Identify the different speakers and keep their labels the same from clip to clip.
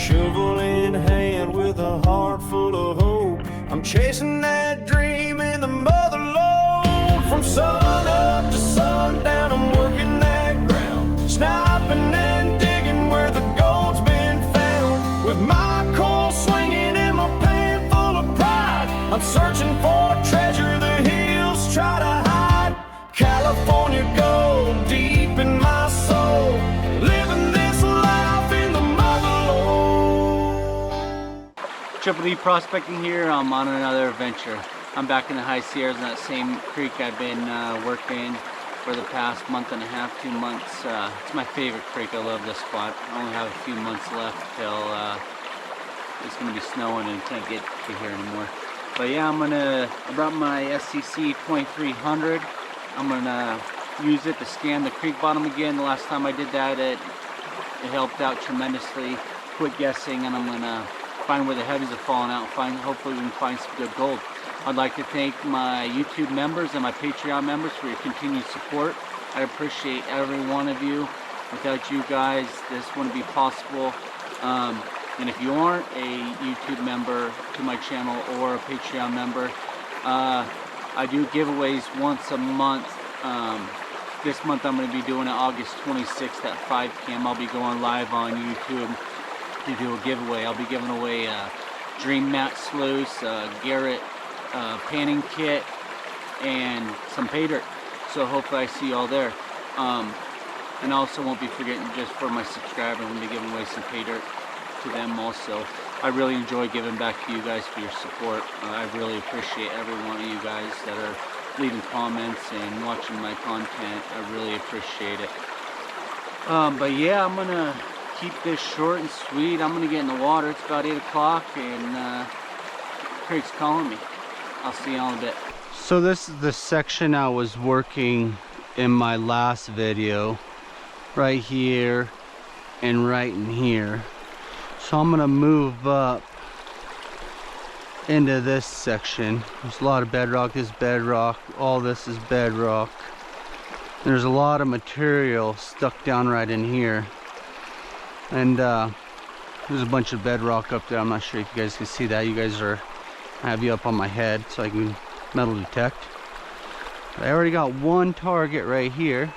Speaker 1: shovel in hand with a heart full of hope. I'm chasing that dream in the mother lode. From sun up to sundown, I'm working that ground, sniping and digging where the gold's been found. With my coal swinging and my pan full of pride, I'm searching for treasure the hills try to hide. California gold deep in my soul, living this life in the motherlode.
Speaker 2: Triple D prospecting here. I'm on another adventure. I'm back in the high Sierras in that same creek I've been working for the past month and a half, 2 months. It's my favorite creek. I love this spot. I only have a few months left till it's going to be snowing and can't get to here anymore. But yeah, I brought my SCC 2300. I'm gonna use it to scan the creek bottom again. The last time I did that, it helped out tremendously. Quit guessing, and I'm gonna find where the heavies are falling out and hopefully we can find some good gold. I'd like to thank my YouTube members and my Patreon members for your continued support. I appreciate every one of you. Without you guys, this wouldn't be possible. And if you aren't a YouTube member to my channel or a Patreon member, I do giveaways once a month. This month I'm going to be doing it August 26th at 5 p.m. I'll be going live on YouTube to do a giveaway. I'll be giving away a Dream Mat Sluice, a Garrett panning kit, and some pay dirt. So hopefully I see you all there. And also won't be forgetting, just for my subscribers, I'm going to be giving away some pay dirt to them also. I really enjoy giving back to you guys for your support. I really appreciate every one of you guys that are leaving comments and watching my content. I really appreciate it. But yeah, I'm gonna keep this short and sweet. I'm gonna get in the water. It's about 8 o'clock and creek's calling me. I'll see you all in a bit. So this is the section I was working in my last video, right here and right in here. So I'm gonna move up into this section. There's a lot of bedrock. This bedrock, all this is bedrock. There's a lot of material stuck down right in here, and there's a bunch of bedrock up there. I'm not sure if you guys can see that. You guys are, I have you up on my head so I can metal detect. But I already got one target right here.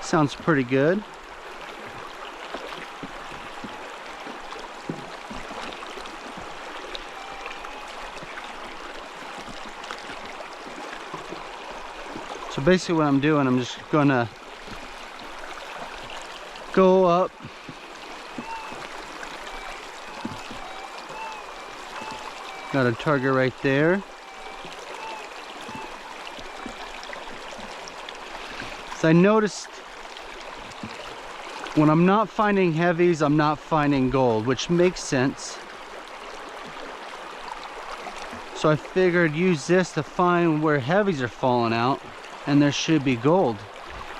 Speaker 2: Sounds pretty good. So basically what I'm doing, I'm just gonna go up, got a target right there. So I noticed when I'm not finding heavies, I'm not finding gold, which makes sense. So I figured use this to find where heavies are falling out, and there should be gold.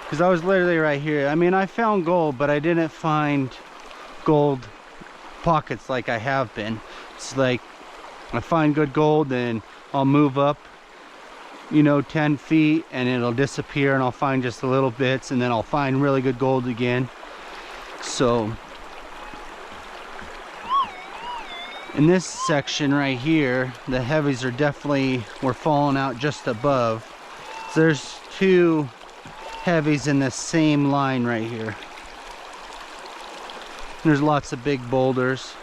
Speaker 2: Because I was literally right here. I mean, I found gold, but I didn't find gold pockets like I have been. It's like I find good gold, then I'll move up, you know, 10 feet, and it'll disappear, and I'll find just a little bits, and then I'll find really good gold again. So in this section right here, the heavies are definitely were falling out just above. So there's two heavies in the same line right here. There's lots of big boulders.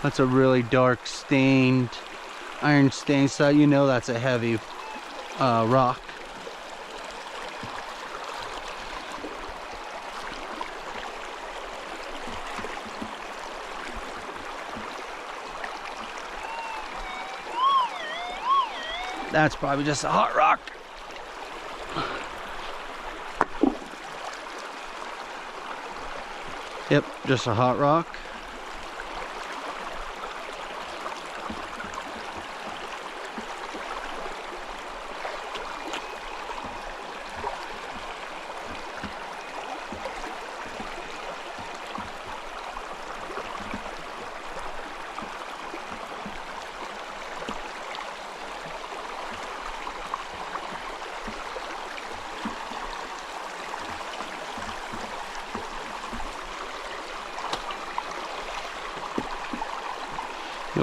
Speaker 2: That's a really dark stained, iron stained, so you know that's a heavy rock. That's probably just a hot rock. Yep, just a hot rock.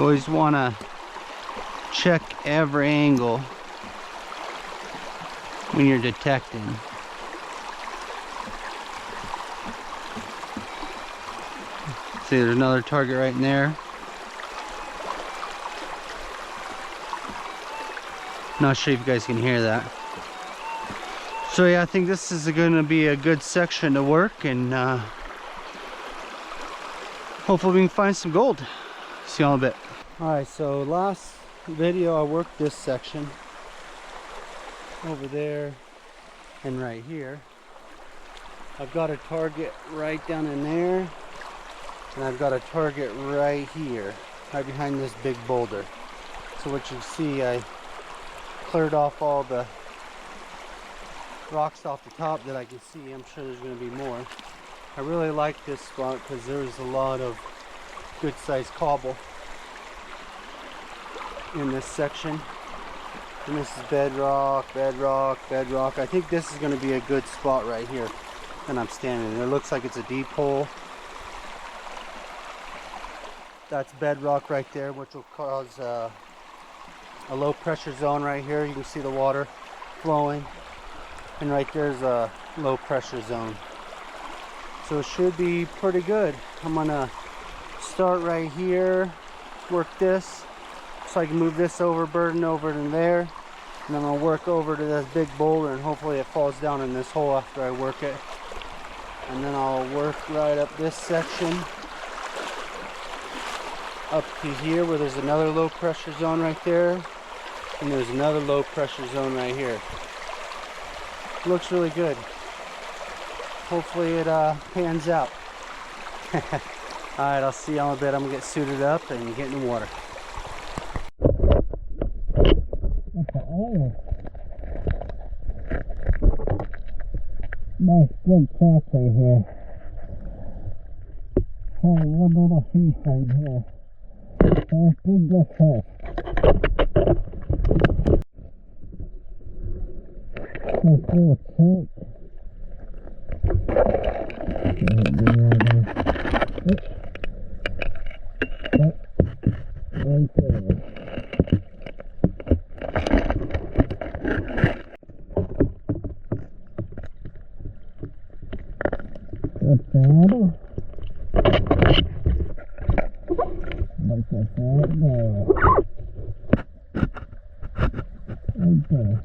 Speaker 2: You always want to check every angle when you're detecting. See, there's another target right in there. Not sure if you guys can hear that. So yeah, I think this is going to be a good section to work, and hopefully we can find some gold. See you all in a bit. Alright, so last video I worked this section over there and right here. I've got a target right down in there, and I've got a target right here, right behind this big boulder. So what you see, I cleared off all the rocks off the top that I can see. I'm sure there's going to be more. I really like this spot because there's a lot of good sized cobble in this section. And this is bedrock, bedrock, bedrock. I think this is going to be a good spot right here. And I'm standing there. It looks like it's a deep hole. That's bedrock right there, which will cause a low pressure zone right here. You can see the water flowing. And right there's a low pressure zone. So it should be pretty good. I'm gonna start right here, work this, so I can move this overburden over to there. And I'm gonna work over to this big boulder, and hopefully it falls down in this hole after I work it. And then I'll work right up this section up to here where there's another low pressure zone right there. And there's another low pressure zone right here. Looks really good. Hopefully it pans out. Alright, I'll see y'all in a bit. I'm gonna get suited up and get in the water. Nice big crack right here. Oh, one little piece right here. That's big this hole. This little crack. Right there. That's bad. Like that right there. Right there.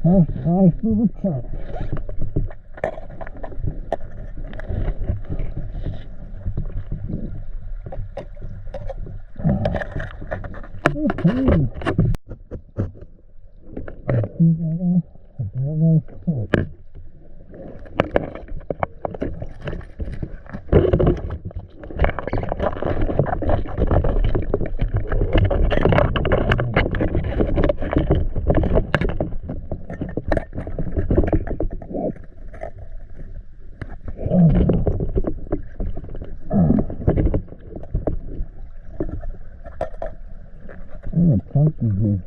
Speaker 2: Nice little cut. Okay. Here.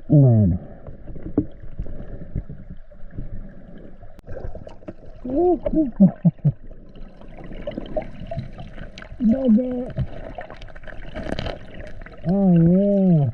Speaker 2: Man. Nugget. Oh yeah.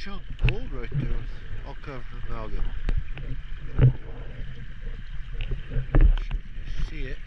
Speaker 3: Chunk of gold right there, all covered in amalgam. You see it.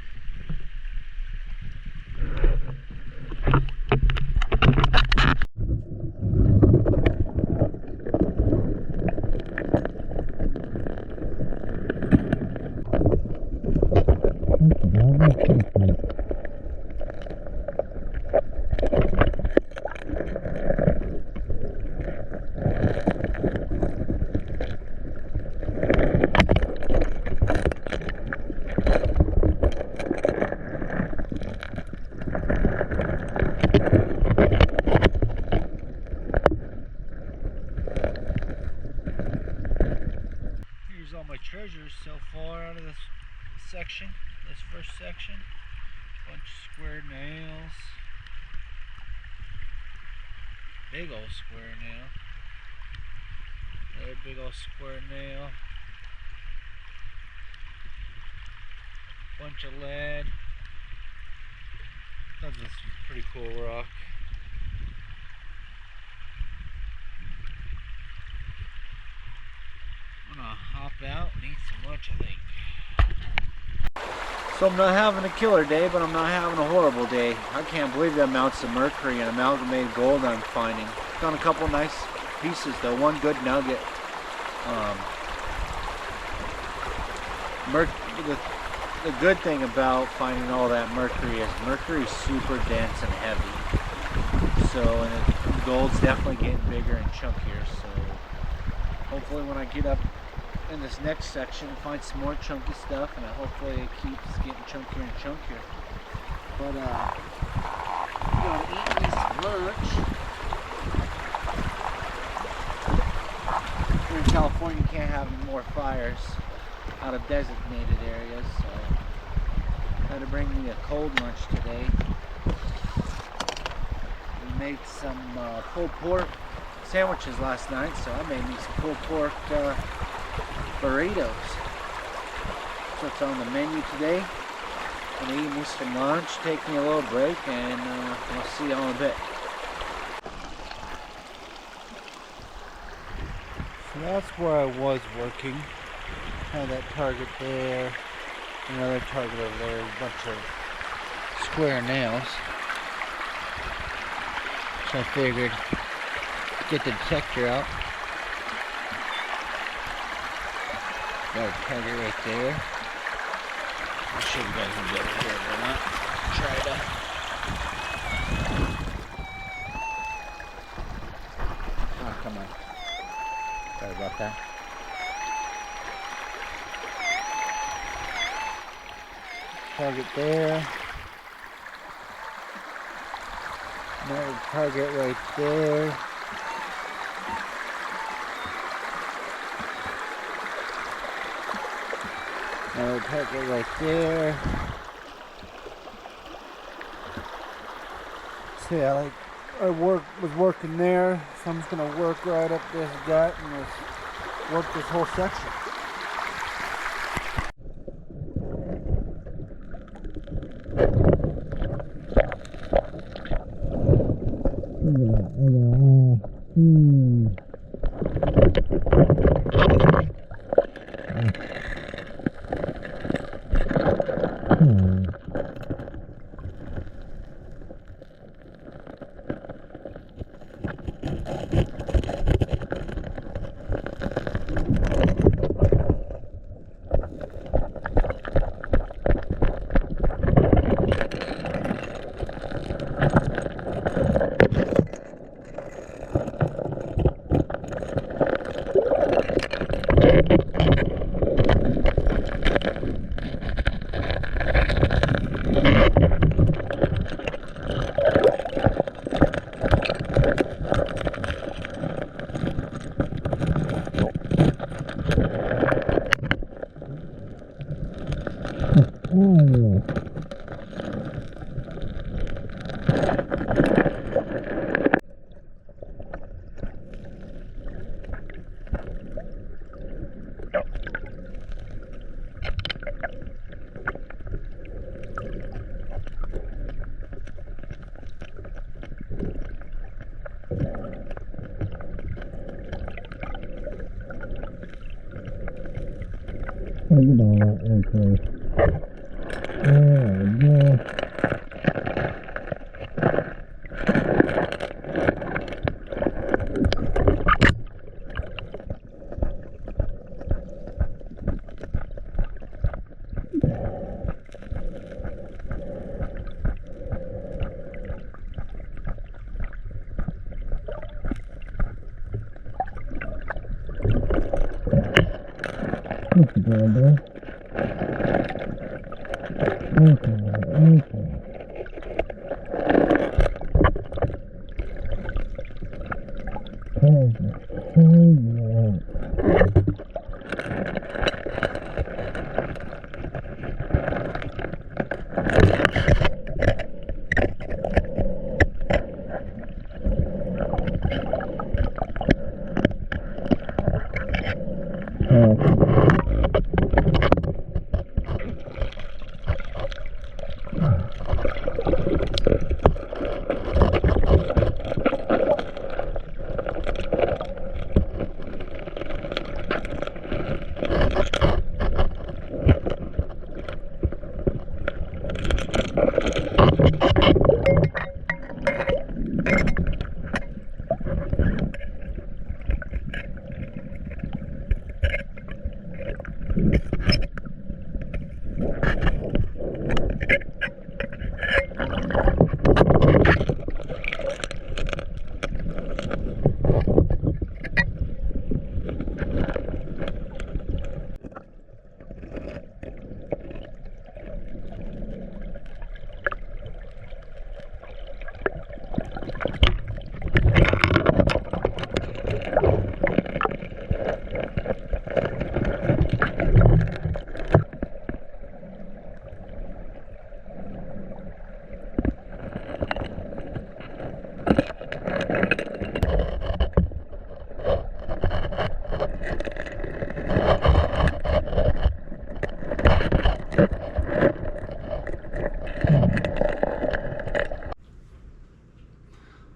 Speaker 3: Here's all my treasures so far out of this section, this first section. Bunch of square nails. Big old square nail. Another big old square nail. Bunch of lead. That's a pretty cool rock. I'm gonna hop out and eat some lunch, I think.
Speaker 2: So I'm not having a killer day, but I'm not having a horrible day. I can't believe the amounts of mercury and amalgamated gold I'm finding. Found a couple nice pieces though, one good nugget. The good thing about finding all that mercury is mercury's super dense and heavy. So, and gold's definitely getting bigger and chunkier. So hopefully when I get up in this next section, find some more chunky stuff, and hopefully it keeps getting chunkier and chunkier. But I'm gonna eat me some lunch. Here in California, you can't have any more fires out of designated areas, so I had to bring me a cold lunch today. We made some pulled pork sandwiches last night, so I made me some pulled pork burritos. So it's on the menu today. I'm gonna eat me some lunch, take me a little break, and we'll see you all in a bit.
Speaker 3: that's where I was working. Had that target there, another target over there, a bunch of square nails. So I figured get the detector out. Got a target right there. I'll show you guys when we get over here, but not try to. Oh, come on. Sorry about that. Target there. Another target right there. Another target right there. So yeah, I was working there, so I'm just gonna work right up this gut and just work this whole section. Look at all that Mercury. Oh, no. Look at that, okay.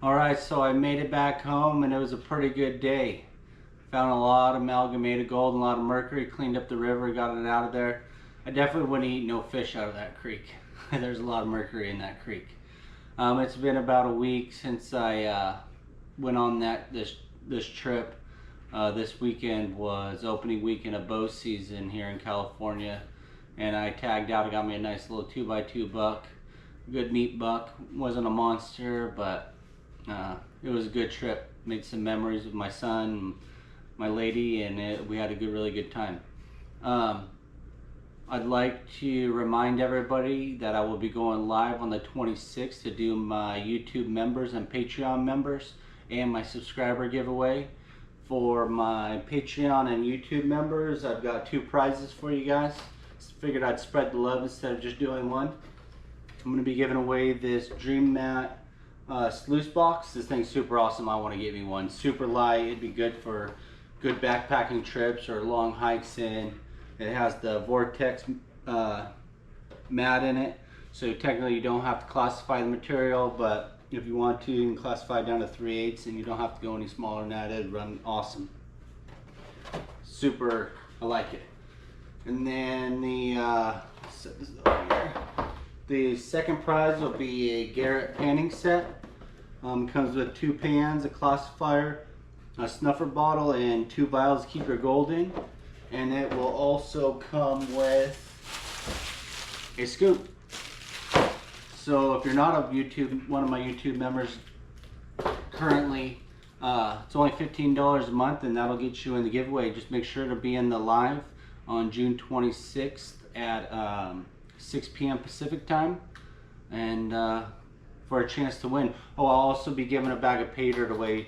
Speaker 2: Alright, so I made it back home and it was a pretty good day. Found a lot of amalgamated gold and a lot of mercury. Cleaned up the river, got it out of there. I definitely wouldn't eat no fish out of that creek. There's a lot of mercury in that creek. It's been about a week since I went on this trip. This weekend was opening weekend of bow season here in California, and I tagged out. I got me a nice little 2x2 buck, good meat buck. Wasn't a monster, but it was a good trip. Made some memories with my son, and my lady, and we had a really good time. I'd like to remind everybody that I will be going live on the 26th to do my YouTube members and Patreon members and my subscriber giveaway. For my Patreon and YouTube members, I've got 2 prizes for you guys. Figured I'd spread the love instead of just doing one. I'm going to be giving away this Dream Mat sluice box. This thing's super awesome. I want to get me one. Super light. It'd be good for good backpacking trips or long hikes in. It has the Vortex mat in it, so technically you don't have to classify the material, but if you want to, you can classify down to 3/8 and you don't have to go any smaller than that. It'd run awesome. Super, I like it. And then set this over here. The second prize will be a Garrett panning set. Comes with 2 pans, a classifier, a snuffer bottle, and 2 vials to keep your gold in. And it will also come with a scoop. So if you're not one of my YouTube members currently, it's only $15 a month, and that'll get you in the giveaway. Just make sure to be in the live on June 26th at 6 p.m. Pacific time, and for a chance to win. Oh, I'll also be giving a bag of pay dirt away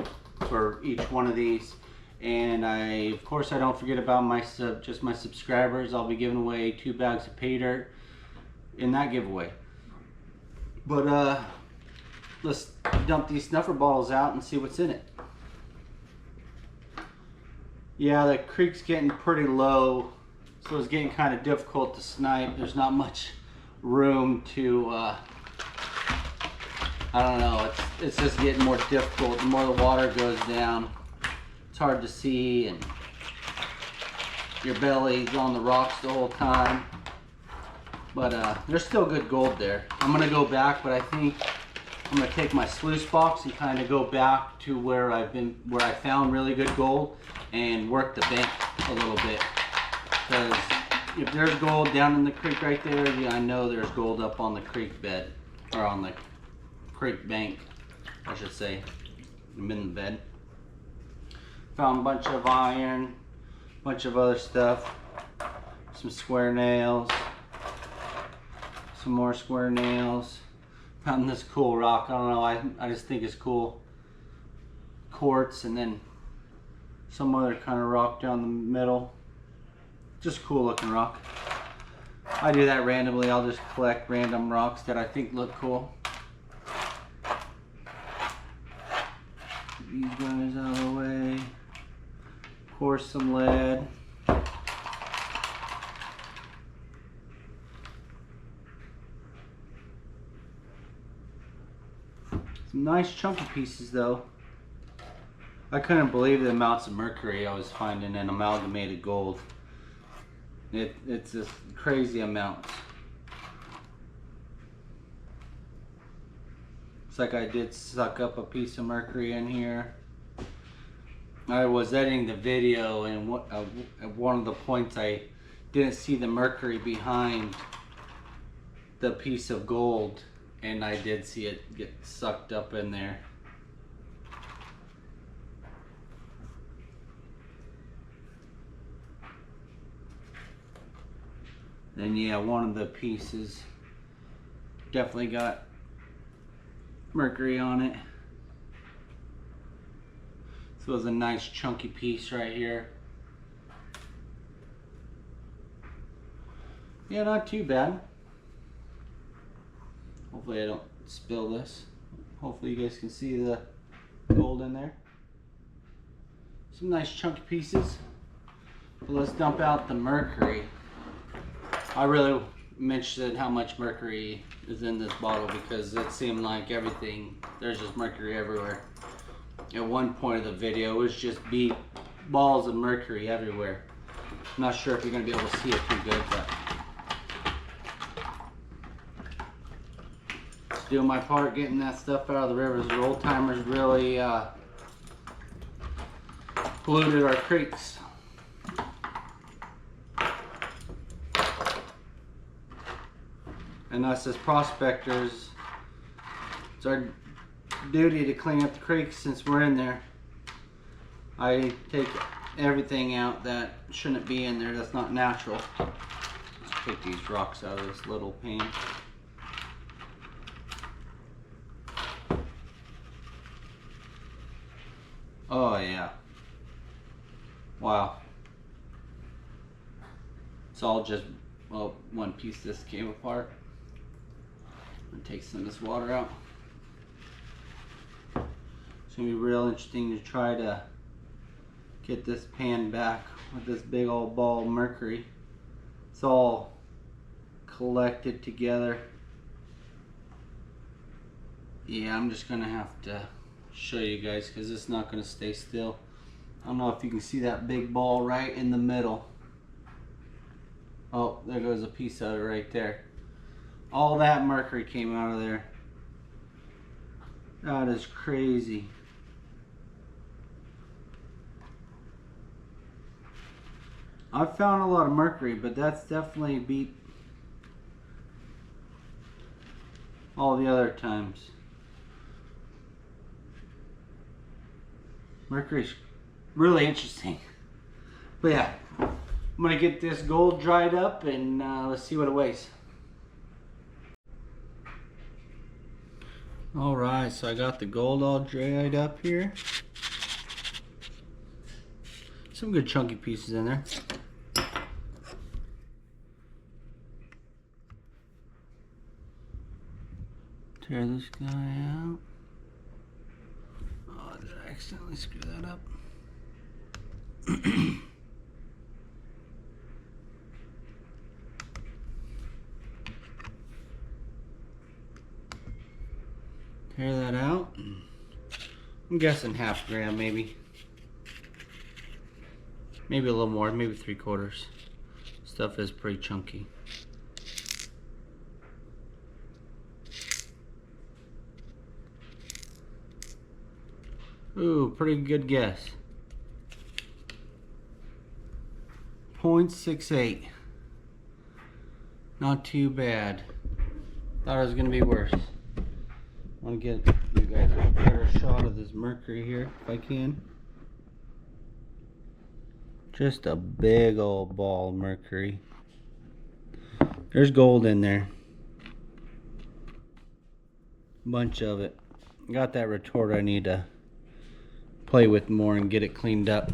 Speaker 2: for each one of these. And of course, I don't forget about just my subscribers. I'll be giving away 2 bags of pay dirt in that giveaway. But let's dump these snuffer bottles out and see what's in it. Yeah, the creek's getting pretty low, so it's getting kind of difficult to snipe. There's not much room to, I don't know, it's just getting more difficult. The more the water goes down, it's hard to see, and your belly's on the rocks the whole time. But there's still good gold there. I'm gonna go back, but I think I'm gonna take my sluice box and kind of go back to where I found really good gold and work the bank a little bit. Because if there's gold down in the creek right there, yeah, I know there's gold up on the creek bed, or on the creek bank, I should say. I'm in the bed. Found a bunch of iron, bunch of other stuff, some square nails, some more square nails. Found this cool rock. I don't know, I just think it's cool. Quartz, and then some other kind of rock down the middle. Just cool looking rock. I do that randomly. I'll just collect random rocks that I think look cool. These guys out of the way. Of course, some lead. Some nice chunky pieces though. I couldn't believe the amounts of mercury I was finding in amalgamated gold. It's just crazy amounts. It's like I did suck up a piece of mercury in here. I was editing the video, and at one of the points I didn't see the mercury behind the piece of gold, and I did see it get sucked up in there. And yeah, one of the pieces definitely got mercury on it. This was a nice chunky piece right here. Yeah, not too bad. Hopefully I don't spill this. Hopefully you guys can see the gold in there. Some nice chunky pieces. But let's dump out the mercury. I really mentioned how much mercury is in this bottle because it seemed like everything, there's just mercury everywhere. At one point of the video, it was just balls of mercury everywhere. I'm not sure if you're going to be able to see it too good, but doing my part getting that stuff out of the rivers. The old timers really polluted our creeks. And us as prospectors, it's our duty to clean up the creeks since we're in there. I take everything out that shouldn't be in there, that's not natural. Let's take these rocks out of this little pan. Oh yeah. Wow. It's all just, well, one piece this came apart. I'm gonna take some of this water out. It's gonna be real interesting to try to get this pan back with this big old ball of mercury. It's all collected together. Yeah, I'm just gonna have to show you guys because it's not gonna stay still. I don't know if you can see that big ball right in the middle. Oh, there goes a piece of it right there. All that mercury came out of there. That is crazy. I've found a lot of mercury, but that's definitely beat all the other times. Mercury's really interesting. But yeah, I'm gonna get this gold dried up and let's see what it weighs. Alright, so I got the gold all dried up here. Some good chunky pieces in there. Tear this guy out. Oh, did I accidentally screw that up? Tear that out. I'm guessing half gram maybe. Maybe a little more, maybe 3/4. Stuff is pretty chunky. Ooh, pretty good guess. 0.68. Not too bad. Thought it was gonna be worse. I want to get you guys a better shot of this mercury here if I can. Just a big old ball of mercury. There's gold in there. Bunch of it. Got that retort I need to play with more and get it cleaned up.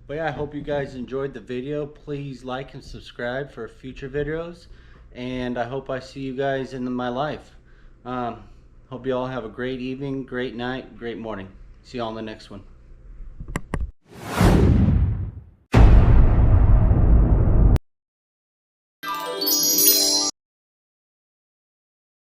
Speaker 2: But yeah, I hope you guys enjoyed the video. Please like and subscribe for future videos. And I hope I see you guys in my life. Hope you all have a great evening, great night, great morning. See you all in the next one.